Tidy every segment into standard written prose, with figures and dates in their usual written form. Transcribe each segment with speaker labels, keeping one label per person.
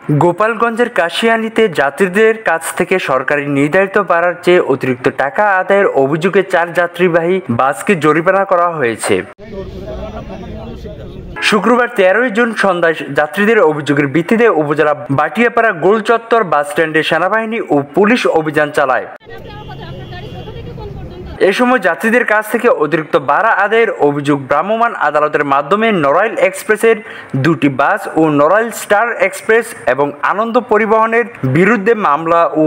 Speaker 1: গোপালগঞ্জের কাশিয়ানীতে যাত্রীদের কাছ থেকে সরকারি নির্ধারিত ভাড়ার চেয়ে অতিরিক্ত টাকা আদায়ের অভিযোগে 4 যাত্রীবাহী বাসকে জরিমানা করা হয়েছে। শুক্রবার 13 জুন সন্ধ্যায় যাত্রীদের অভিযোগের ভিত্তিতে উপজেলা বাটিয়াপাড়া গোল চত্বর বাস স্ট্যান্ডে সেনাবাহিনী ও পুলিশ অভিযান চালায়। এ সময় যাত্রীদের কাছ থেকে অতিরিক্ত ভাড়া আদায়ের অভিযোগ ভ্রাম্যমাণ আদালতের মাধ্যমে নড়াইল এক্সপ্রেসের 2টি বাস ও নড়াইল স্টার এক্সপ্রেস এবং আনন্দ পরিবহনের বিরুদ্ধে মামলা ও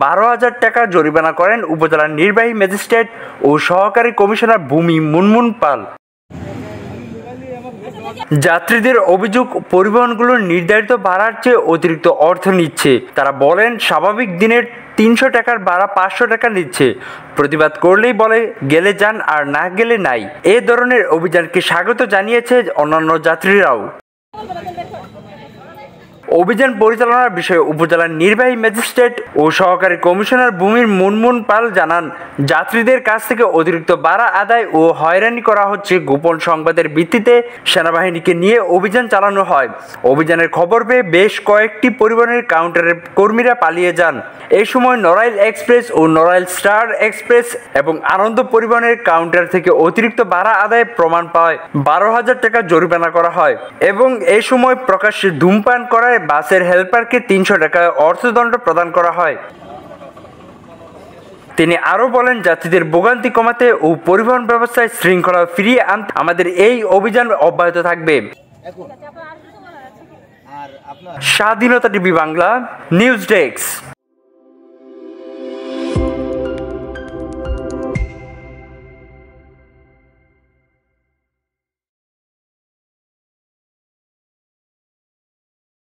Speaker 1: 12,000 টাকা জরিমানা করেন উপজেলার নির্বাহী ম্যাজিস্ট্রেট ও সহকারী কমিশনার ভূমি মুনমুন পাল। যাত্রীদের অভিযোগ, পরিবহনগুলোর নির্ধারিত ভাড়ার চেয়ে অতিরিক্ত অর্থ নিচ্ছে। তারা বলেন, স্বাভাবিক দিনের 300 টাকার ভাড়া 500 টাকা নিচ্ছে। প্রতিবাদ করলেই বলে গেলে যান আর না গেলে নাই। এ ধরনের অভিযানকে স্বাগত জানিয়েছে অন্যান্য যাত্রীরাও। অভিযান পরিচালনার বিষয়ে উপজেলার নির্বাহী ম্যাজিস্ট্রেট ও সহকারী কমিশনার ভূমির মুনমুন পাল জানান, যাত্রীদের কাছ থেকে অতিরিক্ত ভাড়া আদায় ও হয়রানি করা হচ্ছে। গোপন সংবাদের ভিত্তিতে সেনাবাহিনীকে নিয়ে অভিযান চালানো হয়। অভিযানের খবর পেয়ে বেশ কয়েকটি পরিবহনের কাউন্টারের কর্মীরা পালিয়ে যান। এই সময় নড়াইল এক্সপ্রেস ও নড়াইল স্টার এক্সপ্রেস এবং আনন্দ পরিবহনের কাউন্টার থেকে অতিরিক্ত ভাড়া আদায় প্রমাণ পায় 12,000 টাকা জরিমানা করা হয় এবং এই সময় প্রকাশ্যে ধূমপান করায় বাসের হেল্পারকে 300 টাকা অর্থদণ্ড প্রদান করা হয়। তিনি আরও বলেন, যাত্রীদের ভোগান্তি কমাতে ও পরিবহন ব্যবস্থায় শৃঙ্খলা ফিরিয়ে আনতে আমাদের এই অভিযান অব্যাহত থাকবে। স্বাধীনতা টিভি বাংলা নিউজ ডেস্ক।